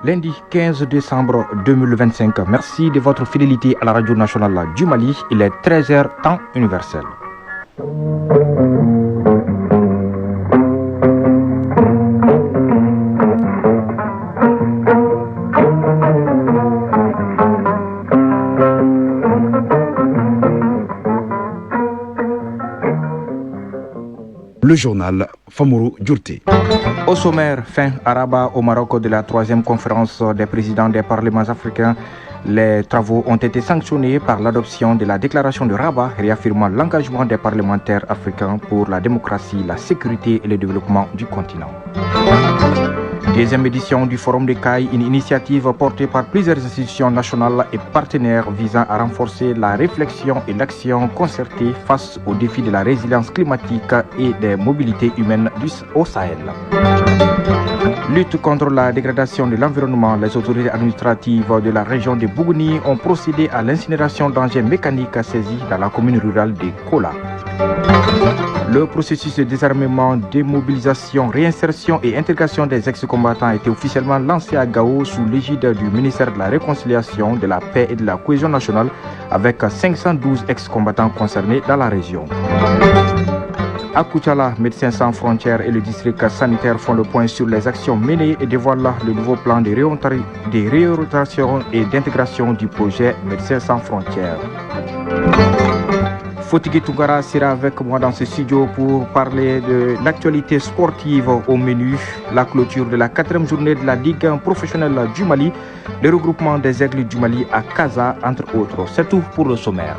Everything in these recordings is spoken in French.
Lundi 15 décembre 2025. Merci de votre fidélité à la radio nationale du Mali. Il est 13h temps universel. Le journal Famourou Djourté. Au sommaire, fin à Rabat au Maroc de la 3e conférence des présidents des parlements africains. Les travaux ont été sanctionnés par l'adoption de la déclaration de Rabat, réaffirmant l'engagement des parlementaires africains pour la démocratie, la sécurité et le développement du continent. Deuxième édition du Forum des CAI, une initiative portée par plusieurs institutions nationales et partenaires visant à renforcer la réflexion et l'action concertée face aux défis de la résilience climatique et des mobilités humaines au Sahel. Lutte contre la dégradation de l'environnement, les autorités administratives de la région de Bougouni ont procédé à l'incinération d'engins mécaniques saisis dans la commune rurale de Kola. Le processus de désarmement, démobilisation, réinsertion et intégration des ex-combattants a été officiellement lancé à Gao sous l'égide du ministère de la Réconciliation, de la Paix et de la Cohésion nationale avec 512 ex-combattants concernés dans la région. À Koutchala, Médecins sans frontières et le district sanitaire font le point sur les actions menées et dévoilent le nouveau plan de réorientation et d'intégration du projet Médecins sans frontières. Fotigué Tougara sera avec moi dans ce studio pour parler de l'actualité sportive au menu, la clôture de la 4e journée de la Ligue professionnelle du Mali, le regroupement des Aigles du Mali à Casa, entre autres. C'est tout pour le sommaire.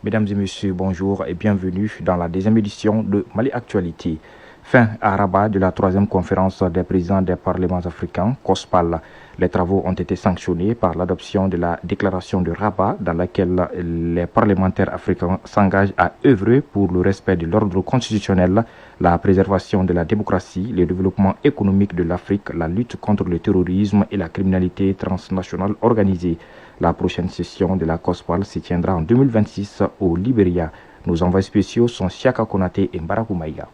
Mesdames et messieurs, bonjour et bienvenue dans la 2e édition de Mali Actualité. Fin à Rabat de la 3e conférence des présidents des parlements africains, COSPAL. Les travaux ont été sanctionnés par l'adoption de la déclaration de Rabat dans laquelle les parlementaires africains s'engagent à œuvrer pour le respect de l'ordre constitutionnel, la préservation de la démocratie, le développement économique de l'Afrique, la lutte contre le terrorisme et la criminalité transnationale organisée. La prochaine session de la COSPAL se tiendra en 2026 au Libéria. Nos envoyés spéciaux sont Siaka Konaté et Mbarakou Maïga.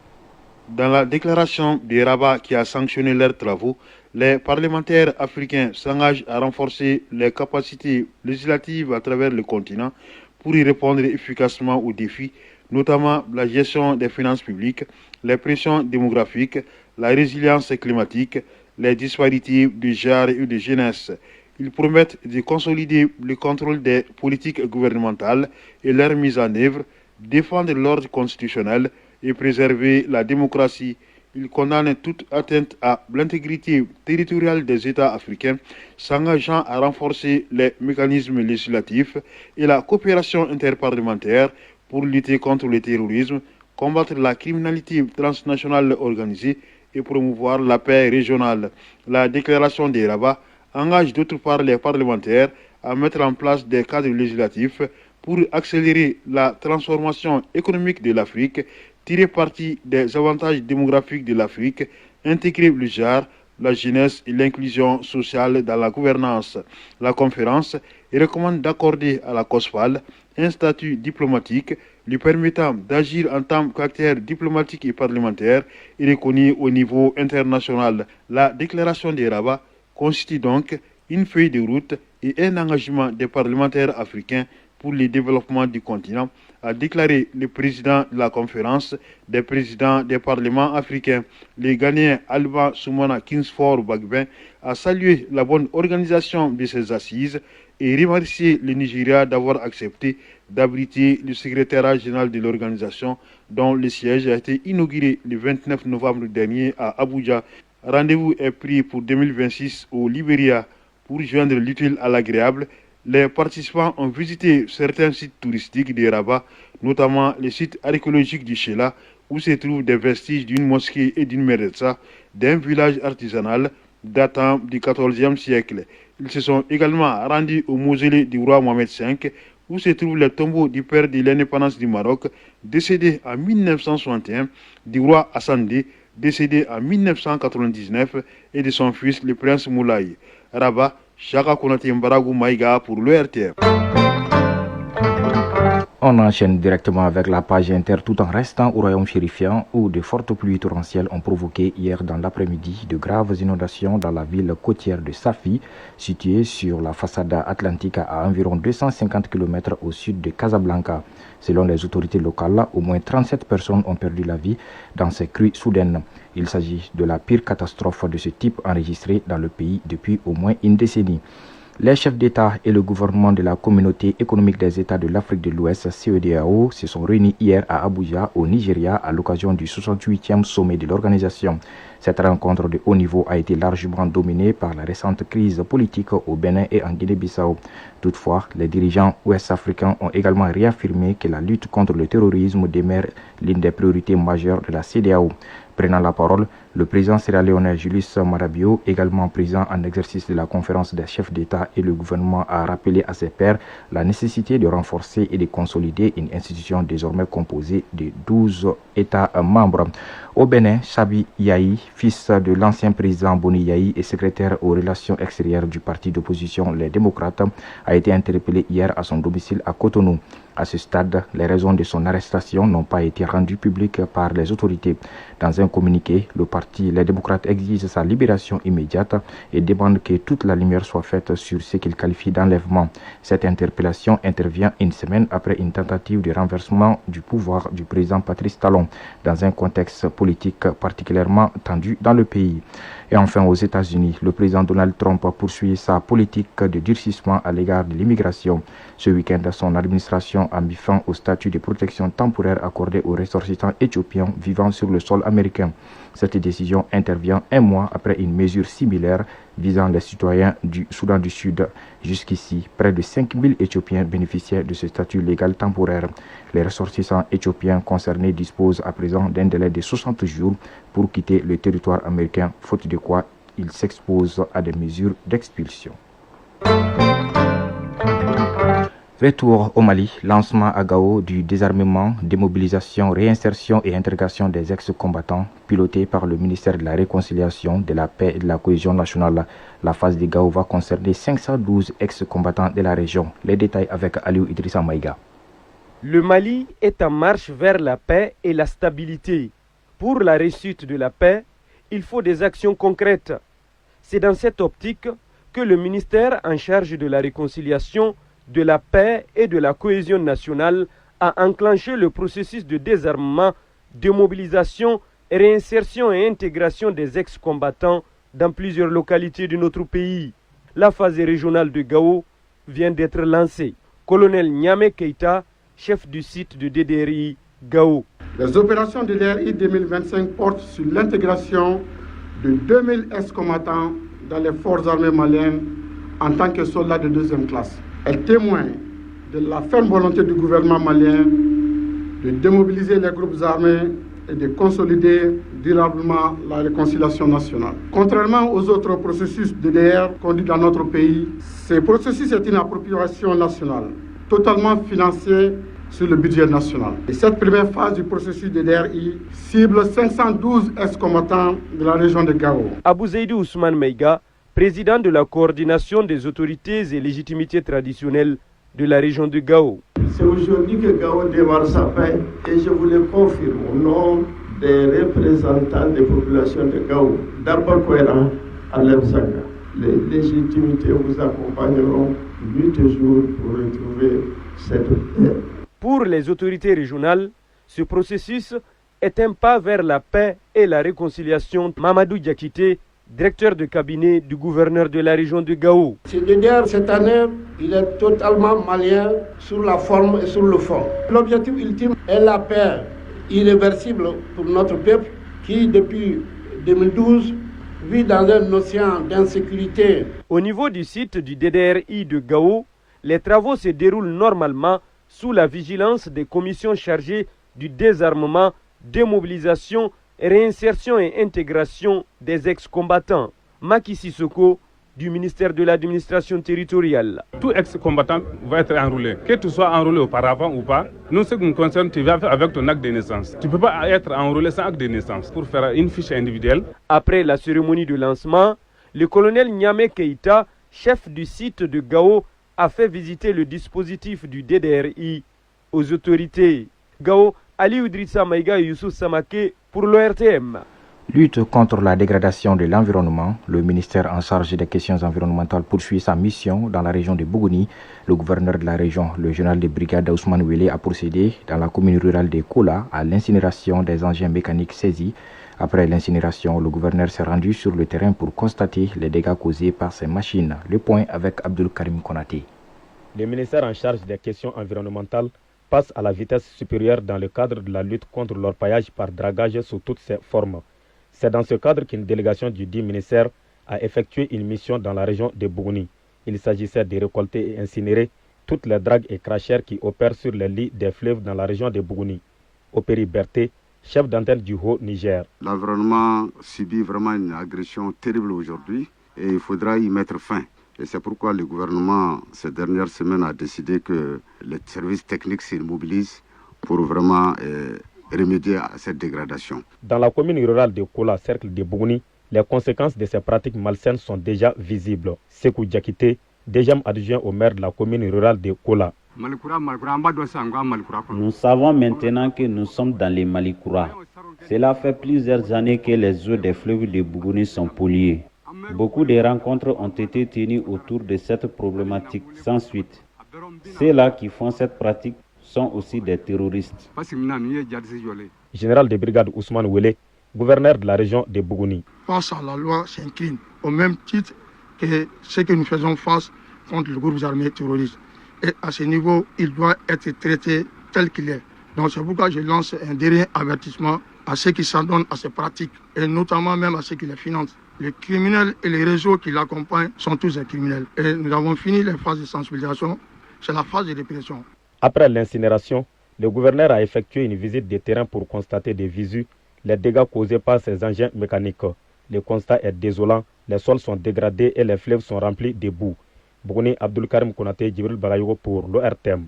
Dans la déclaration de Rabat qui a sanctionné leurs travaux, les parlementaires africains s'engagent à renforcer les capacités législatives à travers le continent pour y répondre efficacement aux défis, notamment la gestion des finances publiques, les pressions démographiques, la résilience climatique, les disparités de genre et de jeunesse. Ils promettent de consolider le contrôle des politiques gouvernementales et leur mise en œuvre, défendre l'ordre constitutionnel et préserver la démocratie. Ils condamnent toute atteinte à l'intégrité territoriale des États africains, s'engageant à renforcer les mécanismes législatifs et la coopération interparlementaire pour lutter contre le terrorisme, combattre la criminalité transnationale organisée et promouvoir la paix régionale. La déclaration des Rabat engage d'autre part les parlementaires à mettre en place des cadres législatifs pour accélérer la transformation économique de l'Afrique, tirer parti des avantages démographiques de l'Afrique, intégrer le genre, la jeunesse et l'inclusion sociale dans la gouvernance. La conférence recommande d'accorder à la COSPAL un statut diplomatique lui permettant d'agir en tant qu'acteur diplomatique et parlementaire et reconnu au niveau international. La déclaration des Rabat constitue donc une feuille de route et un engagement des parlementaires africains pour le développement du continent, a déclaré le président de la conférence des présidents des parlements africains. Le Ghanéen Alban Soumana Kingsford Bagbin a salué la bonne organisation de ces assises et remercié le Nigeria d'avoir accepté d'abriter le secrétariat général de l'organisation dont le siège a été inauguré le 29 novembre dernier à Abuja. Rendez-vous est pris pour 2026 au Libéria. Pour joindre l'utile à l'agréable, les participants ont visité certains sites touristiques de Rabat, notamment le site archéologique du Chela, où se trouvent des vestiges d'une mosquée et d'une médresa, d'un village artisanal datant du XIVe siècle. Ils se sont également rendus au mausolée du roi Mohamed V, où se trouvent les tombeaux du père de l'indépendance du Maroc, décédé en 1961, du roi Hassan II, décédé en 1999, et de son fils le prince Moulay. Rabat, Chaka Konaté Mbarakou Maïga pour l'ERTR. On enchaîne directement avec la page inter tout en restant au royaume chérifien où de fortes pluies torrentielles ont provoqué hier dans l'après-midi de graves inondations dans la ville côtière de Safi, située sur la façade atlantique à environ 250 km au sud de Casablanca. Selon les autorités locales, au moins 37 personnes ont perdu la vie dans ces crues soudaines. Il s'agit de la pire catastrophe de ce type enregistrée dans le pays depuis au moins une décennie. Les chefs d'État et le gouvernement de la Communauté économique des États de l'Afrique de l'Ouest, CEDEAO, se sont réunis hier à Abuja, au Nigeria, à l'occasion du 68e sommet de l'organisation. Cette rencontre de haut niveau a été largement dominée par la récente crise politique au Bénin et en Guinée-Bissau. Toutefois, les dirigeants ouest-africains ont également réaffirmé que la lutte contre le terrorisme demeure l'une des priorités majeures de la CEDEAO. Prenant la parole, le président sierra-léonais Julius Maada Bio, également président en exercice de la conférence des chefs d'État et le gouvernement, a rappelé à ses pairs la nécessité de renforcer et de consolider une institution désormais composée de 12 États membres. Au Bénin, Sabi Yahi, fils de l'ancien président Boni Yahi et secrétaire aux relations extérieures du parti d'opposition Les Démocrates, a été interpellé hier à son domicile à Cotonou. À ce stade, les raisons de son arrestation n'ont pas été rendues publiques par les autorités. Dans un communiqué, le parti Les Démocrates exige sa libération immédiate et demande que toute la lumière soit faite sur ce qu'il qualifie d'enlèvement. Cette interpellation intervient une semaine après une tentative de renversement du pouvoir du président Patrice Talon, dans un contexte politique particulièrement tendu dans le pays. Et enfin, aux États-Unis, le président Donald Trump poursuit sa politique de durcissement à l'égard de l'immigration. Ce week-end, son administration a mis fin au statut de protection temporaire accordé aux ressortissants éthiopiens vivant sur le sol américain. Cette décision intervient un mois après une mesure similaire visant les citoyens du Soudan du Sud. Jusqu'ici, près de 5000 Éthiopiens bénéficiaient de ce statut légal temporaire. Les ressortissants éthiopiens concernés disposent à présent d'un délai de 60 jours pour quitter le territoire américain, faute de quoi ils s'exposent à des mesures d'expulsion. Retour au Mali, lancement à Gao du désarmement, démobilisation, réinsertion et intégration des ex-combattants piloté par le ministère de la Réconciliation, de la Paix et de la Cohésion nationale. La phase de Gao va concerner 512 ex-combattants de la région. Les détails avec Aliou Idrissa Maïga. Le Mali est en marche vers la paix et la stabilité. Pour la réussite de la paix, il faut des actions concrètes. C'est dans cette optique que le ministère en charge de la réconciliation, de la paix et de la cohésion nationale a enclenché le processus de désarmement, de mobilisation, réinsertion et intégration des ex-combattants dans plusieurs localités de notre pays. La phase régionale de Gao vient d'être lancée. Colonel Niamé Keïta, chef du site de DDRI Gao. Les opérations de DDRI 2025 portent sur l'intégration de 2000 ex-combattants dans les forces armées maliennes en tant que soldats de deuxième classe. Elle témoigne de la ferme volonté du gouvernement malien de démobiliser les groupes armés et de consolider durablement la réconciliation nationale. Contrairement aux autres processus DDR conduits dans notre pays, ce processus est une appropriation nationale, totalement financée sur le budget national. Et cette première phase du processus DDRI cible 512 ex-combattants de la région de Gao. Abou Zeidou Ousmane Maïga, président de la coordination des autorités et légitimités traditionnelles de la région de Gao. C'est aujourd'hui que Gao démarre sa paix et je vous le confirme au nom des représentants des populations de Gao, d'Abakwera à Lemsanga. Les légitimités vous accompagneront 8 jours pour retrouver cette paix. Pour les autorités régionales, ce processus est un pas vers la paix et la réconciliation. Mamadou Diakité, directeur de cabinet du gouverneur de la région de Gao. Cette année, il est totalement malien sur la forme et sur le fond. L'objectif ultime est la paix irréversible pour notre peuple qui, depuis 2012, vit dans un océan d'insécurité. Au niveau du site du DDRI de Gao, les travaux se déroulent normalement sous la vigilance des commissions chargées du désarmement, démobilisation, réinsertion et intégration des ex-combattants. Maki Sissoko, du ministère de l'administration territoriale. Tout ex-combattant va être enrôlé. Que tu sois enrôlé auparavant ou pas, nous, ce qui nous concerne, tu vas avec ton acte de naissance. Tu ne peux pas être enrôlé sans acte de naissance pour faire une fiche individuelle. Après la cérémonie de lancement, le colonel Niamé Keïta, chef du site de Gao, a fait visiter le dispositif du DDRI aux autorités. Gao, Ali Idrissa Maïga et Youssouf Samake pour l'ORTM. Lutte contre la dégradation de l'environnement. Le ministère en charge des questions environnementales poursuit sa mission dans la région de Bougouni. Le gouverneur de la région, le général de brigade Ousmane Wele, a procédé dans la commune rurale de Kola à l'incinération des engins mécaniques saisis. Après l'incinération, le gouverneur s'est rendu sur le terrain pour constater les dégâts causés par ces machines. Le point avec Abdul Karim Konaté. Le ministère en charge des questions environnementales passe à la vitesse supérieure dans le cadre de la lutte contre l'orpaillage par dragage sous toutes ses formes. C'est dans ce cadre qu'une délégation du dit ministère a effectué une mission dans la région de Bougouni. Il s'agissait de récolter et incinérer toutes les dragues et crachères qui opèrent sur les lits des fleuves dans la région de Bougouni. Opéry Berté, chef d'antenne du Haut-Niger. L'environnement subit vraiment une agression terrible aujourd'hui et il faudra y mettre fin. Et c'est pourquoi le gouvernement, ces dernières semaines, a décidé que les services techniques se mobilisent pour vraiment remédier à cette dégradation. Dans la commune rurale de Kola, cercle de Bougouni, les conséquences de ces pratiques malsaines sont déjà visibles. Sekou Diakité, deuxième adjoint au maire de la commune rurale de Kola. Nous savons maintenant que nous sommes dans les Malikoura. Cela fait plusieurs années que les eaux des fleuves de Bougouni sont polluées. Beaucoup de rencontres ont été tenues autour de cette problématique sans suite. Ceux-là qui font cette pratique sont aussi des terroristes. Général de brigade Ousmane Wele, gouverneur de la région de Bougouni. Face à la loi s'incline, au même titre que ce que nous faisons face contre le groupe armé terroriste. Et à ce niveau, il doit être traité tel qu'il est. Donc c'est pourquoi je lance un dernier avertissement à ceux qui s'en donnent à ces pratiques, et notamment même à ceux qui les financent. Les criminels et les réseaux qui l'accompagnent sont tous des criminels. Et nous avons fini les phases de sensibilisation, c'est la phase de répression. Après l'incinération, le gouverneur a effectué une visite de terrain pour constater des visus, les dégâts causés par ces engins mécaniques. Le constat est désolant, les sols sont dégradés et les fleuves sont remplis de boue. Bougouni, Abdul Karim Konaté, Djibril Bagayogo pour l'ORTM.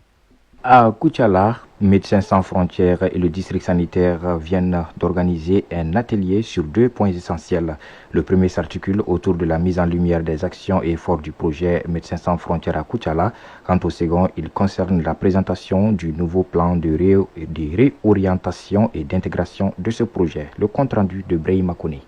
À Koutiala, Médecins sans frontières et le district sanitaire viennent d'organiser un atelier sur 2 points essentiels. Le premier s'articule autour de la mise en lumière des actions et efforts du projet Médecins sans frontières à Koutiala. Quant au second, il concerne la présentation du nouveau plan de réorientation et d'intégration de ce projet. Le compte-rendu de Brahima Kone.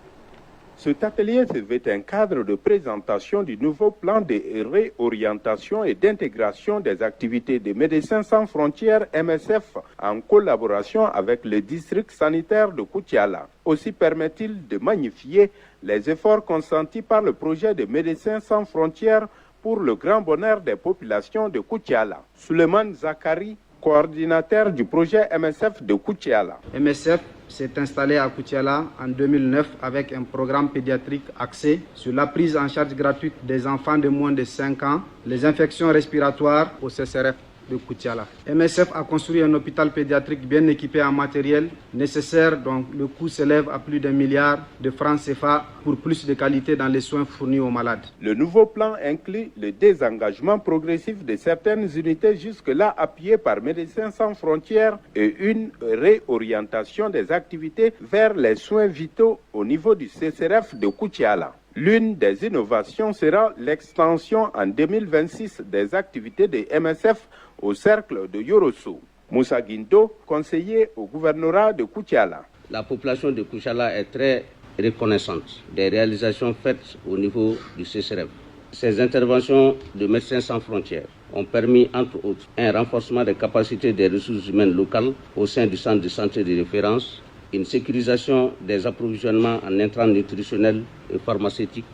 Cet atelier se veut un cadre de présentation du nouveau plan de réorientation et d'intégration des activités de Médecins sans frontières MSF en collaboration avec le district sanitaire de Koutiala. Aussi permet-il de magnifier les efforts consentis par le projet de Médecins sans frontières pour le grand bonheur des populations de Koutiala. Suleiman Zakari, coordinateur du projet MSF de Koutiala. MSF s'est installé à Koutiala en 2009 avec un programme pédiatrique axé sur la prise en charge gratuite des enfants de moins de 5 ans, les infections respiratoires au CCRF de Koutiala. MSF a construit un hôpital pédiatrique bien équipé en matériel nécessaire dont le coût s'élève à plus d'1 milliard de francs CFA pour plus de qualité dans les soins fournis aux malades. Le nouveau plan inclut le désengagement progressif de certaines unités jusque-là appuyées par Médecins sans frontières et une réorientation des activités vers les soins vitaux au niveau du CCRF de Koutiala. L'une des innovations sera l'extension en 2026 des activités de MSF au cercle de Yorosso. Moussa Guindo, conseiller au gouvernorat de Koutiala. La population de Koutiala est très reconnaissante des réalisations faites au niveau du CCRF. Ces interventions de Médecins sans frontières ont permis, entre autres, un renforcement des capacités des ressources humaines locales au sein du centre de santé de référence, une sécurisation des approvisionnements en intrants nutritionnels et pharmaceutiques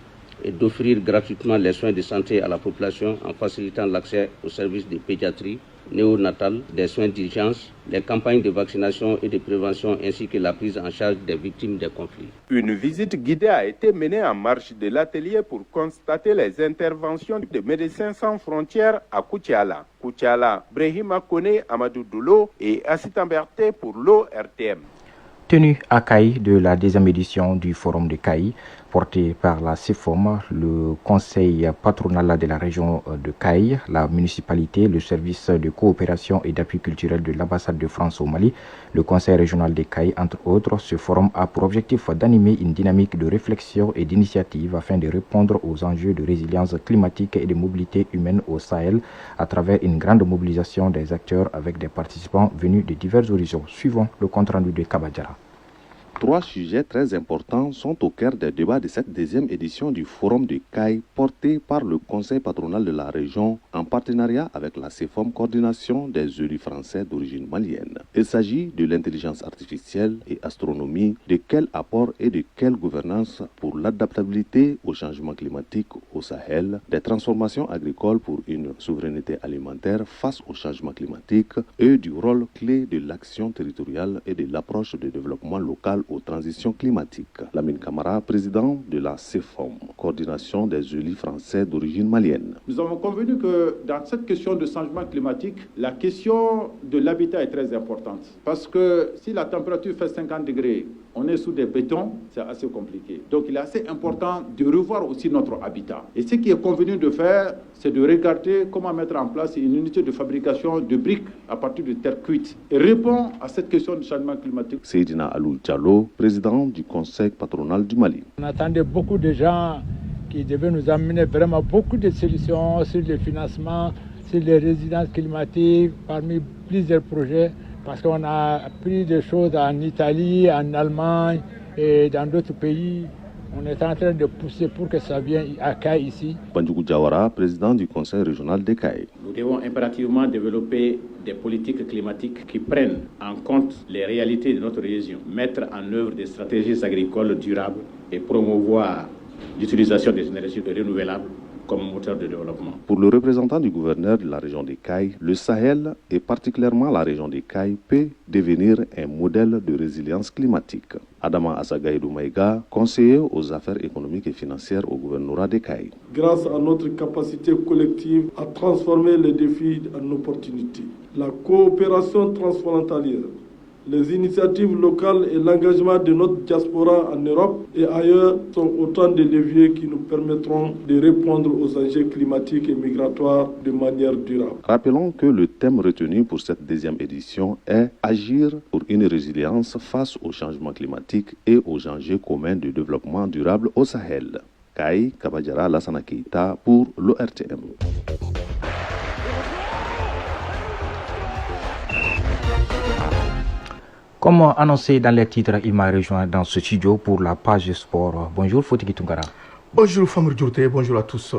et d'offrir gratuitement les soins de santé à la population en facilitant l'accès aux services de pédiatrie, néonatale, des soins d'urgence, les campagnes de vaccination et de prévention ainsi que la prise en charge des victimes des conflits. Une visite guidée a été menée en marge de l'atelier pour constater les interventions de Médecins sans frontières à Koutiala. Koutiala, Brahima Kone, Amadou Doulo et Assistant Berté pour l'ORTM. Tenue à Caï de la 2e édition du Forum de Caï, porté par la CEFOM, le conseil patronal de la région de Caille, la municipalité, le service de coopération et d'appui culturel de l'ambassade de France au Mali, le conseil régional de Caille, entre autres. Ce forum a pour objectif d'animer une dynamique de réflexion et d'initiative afin de répondre aux enjeux de résilience climatique et de mobilité humaine au Sahel à travers une grande mobilisation des acteurs avec des participants venus de divers horizons. Suivons le compte-rendu de Kabadjara. 3 sujets très importants sont au cœur des débats de cette deuxième édition du Forum de Caille porté par le Conseil patronal de la région en partenariat avec la CEFOM, coordination des élus français d'origine malienne. Il s'agit de l'intelligence artificielle et astronomie, de quel apport et de quelle gouvernance pour l'adaptabilité au changement climatique au Sahel, des transformations agricoles pour une souveraineté alimentaire face au changement climatique et du rôle clé de l'action territoriale et de l'approche de développement local aux transitions climatiques. Lamine Camara, président de la CEFOM, coordination des élus français d'origine malienne. Nous avons convenu que dans cette question de changement climatique, la question de l'habitat est très importante. Parce que si la température fait 50 degrés, on est sous des bétons, c'est assez compliqué. Donc il est assez important de revoir aussi notre habitat. Et ce qui est convenu de faire, c'est de regarder comment mettre en place une unité de fabrication de briques à partir de terre cuite et répondre à cette question du changement climatique. Seydina Alou Diallo, président du conseil patronal du Mali. On attendait beaucoup de gens qui devaient nous amener vraiment beaucoup de solutions sur le financement, sur les résidences climatiques, parmi plusieurs projets, parce qu'on a appris des choses en Italie, en Allemagne et dans d'autres pays. On est en train de pousser pour que ça vienne à Caille ici. Bandjougou Diawara, président du conseil régional de Caille. Nous devons impérativement développer des politiques climatiques qui prennent en compte les réalités de notre région, mettre en œuvre des stratégies agricoles durables et promouvoir l'utilisation des énergies renouvelables comme moteur de développement. Pour le représentant du gouverneur de la région de Caille, le Sahel et particulièrement la région de Caille peut devenir un modèle de résilience climatique. Adama Asagaïdou Maïga, conseiller aux affaires économiques et financières au gouvernorat de Caille. Grâce à notre capacité collective à transformer les défis en opportunités, la coopération transfrontalière, les initiatives locales et l'engagement de notre diaspora en Europe et ailleurs sont autant de leviers qui nous permettront de répondre aux enjeux climatiques et migratoires de manière durable. Rappelons que le thème retenu pour cette deuxième édition est « Agir pour une résilience face au changement climatique et aux enjeux communs de développement durable au Sahel ». Caille Kabadjara Lassana Keita pour l'ORTM. Comme annoncé dans les titres, il m'a rejoint dans ce studio pour la page sport. Bonjour Fotiki Tungara. Bonjour Famur Djourté, bonjour à tous.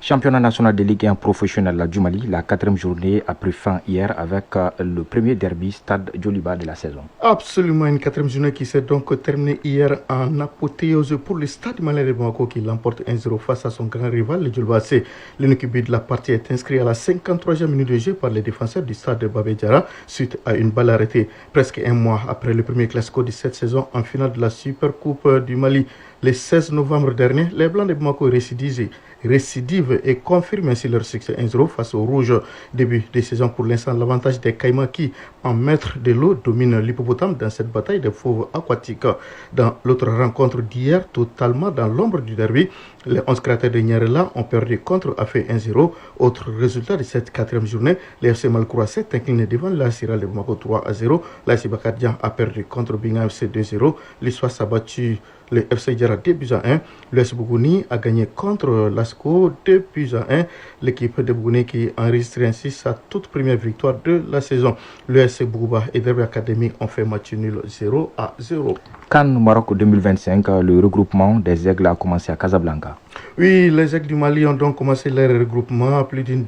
Championnat national de Ligue 1 professionnel du Mali, la 4e journée a pris fin hier avec le premier derby Stade Djoliba de la saison. Absolument, une 4e journée qui s'est donc terminée hier en apothéose pour le Stade malien de Bamako qui l'emporte 1-0 face à son grand rival, le Djoliba AC. L'unique but de la partie est inscrit à la 53e minute de jeu par les défenseurs du Stade de Babé Diarra suite à une balle arrêtée. Presque un mois après le premier classico de cette saison en finale de la Super Coupe du Mali, le 16 novembre dernier, les Blancs de Bamako récidivent et confirment ainsi leur succès 1-0 face aux Rouges. Début de saison pour l'instant, l'avantage des Caïmans qui, en maître de l'eau, domine l'hippopotame dans cette bataille des fauves aquatiques. Dans l'autre rencontre d'hier, totalement dans l'ombre du derby, les 11 cratères de Nyarela ont perdu contre Afé 1-0. Autre résultat de cette 4e journée, le FC Malkoura s'est incliné devant la Siral de Bamako 3-0. L'AS Bakadian a perdu contre Bingham FC 2-0. L'Issois a battu le FC Diarra 2-1. L'AS Bougouni a gagné contre l'ASCO 2-1. L'équipe de Bougouni qui enregistre ainsi sa toute première victoire de la saison. L'AS Bougouba et Derby Academy ont fait match nul 0-0. CAN Maroc 2025, le regroupement des Aigles a commencé à Casablanca. Oui, les Aigles du Mali ont donc commencé leur regroupement. Plus d'une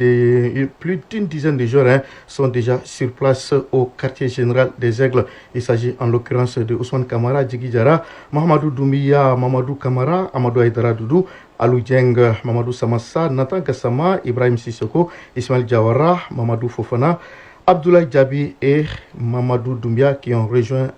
dizaine de joueurs sont déjà sur place au quartier général des Aigles. Il s'agit en l'occurrence de Ousmane Kamara, Djigui Diarra, Mohamedou Doumbia, Mamadou Kamara, Amadou Aïdara Doudou, Alou Dieng, Mamadou Samassa, Nathan Gassama, Ibrahim Sissoko, Ismaël Diawara, Mamadou Fofana, Abdoulaye Diaby et Mamadou Doumbia qui ont rejoint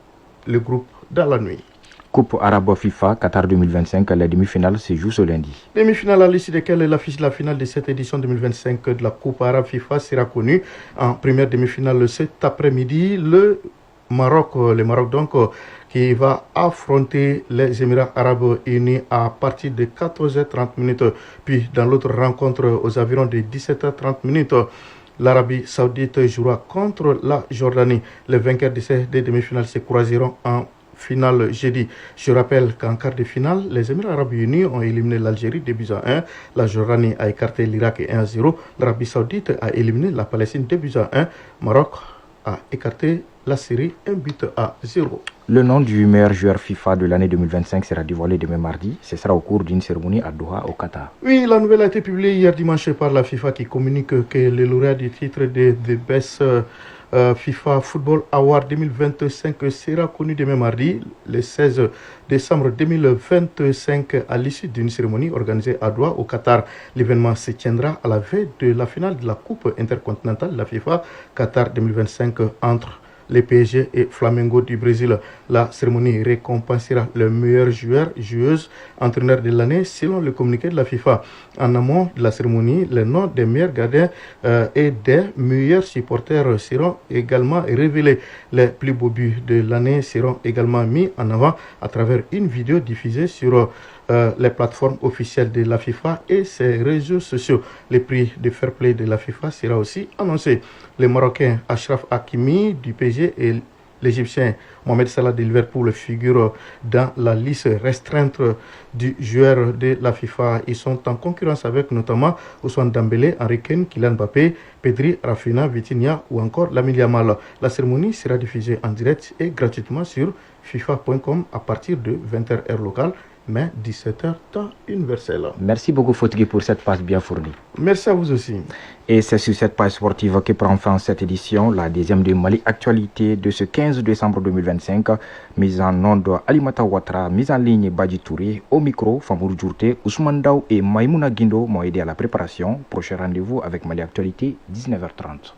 le groupe dans la nuit. Coupe arabe FIFA Qatar 2025, la demi-finale se joue ce lundi. Demi-finale à l'issue de laquelle l'affiche de la finale de cette édition 2025 de la Coupe arabe FIFA sera connue. En première demi-finale cet après-midi, le Maroc, le Maroc donc qui va affronter les Émirats Arabes Unis à partir de 14h30. Puis dans l'autre rencontre aux environs de 17h30, l'Arabie Saoudite jouera contre la Jordanie. Les vainqueurs de ces deux demi-finales se croiseront en finale jeudi. Je rappelle qu'en quart de finale, les Émirats Arabes Unis ont éliminé l'Algérie 2-1. La Jordanie a écarté l'Irak 1-0. L'Arabie Saoudite a éliminé la Palestine 2-1. Maroc a écarté la Syrie 1-0. Le nom du meilleur joueur FIFA de l'année 2025 sera dévoilé demain mardi. Ce sera au cours d'une cérémonie à Doha, au Qatar. Oui, la nouvelle a été publiée hier dimanche par la FIFA qui communique que le lauréat du titre de The Best FIFA Football Award 2025 sera connu demain mardi, le 16 décembre 2025, à l'issue d'une cérémonie organisée à Doha, au Qatar. L'événement se tiendra à la veille de la finale de la Coupe intercontinentale de la FIFA Qatar 2025 entre les PSG et Flamengo du Brésil. La cérémonie récompensera le meilleur joueur, joueuse, entraîneur de l'année selon le communiqué de la FIFA. En amont de la cérémonie, les noms des meilleurs gardiens et des meilleurs supporters seront également révélés. Les plus beaux buts de l'année seront également mis en avant à travers une vidéo diffusée sur les plateformes officielles de la FIFA et ses réseaux sociaux. Le prix de fair play de la FIFA sera aussi annoncé. Le Marocain Achraf Hakimi du PSG et l'Égyptien Mohamed Salah de Liverpool figurent dans la liste restreinte du joueur de la FIFA. Ils sont en concurrence avec notamment Ousmane Dembélé, Henry Kane, Kylian Mbappé, Pedri, Rafinha, Vitinha ou encore Lamine Yamal. La cérémonie sera diffusée en direct et gratuitement sur FIFA.com à partir de 20h heure locale, mais 17h temps universel. Merci beaucoup Fotgui pour cette passe bien fournie. Merci à vous aussi. Et c'est sur cette page sportive que prend fin cette édition, la deuxième de Mali Actualité de ce 15 décembre 2025. Mise en onde Alimata Ouattara, mise en ligne Badji Touré, au micro Famour Djourté, Ousmane Daou et Maïmouna Guindo m'ont aidé à la préparation. Prochain rendez-vous avec Mali Actualité, 19h30.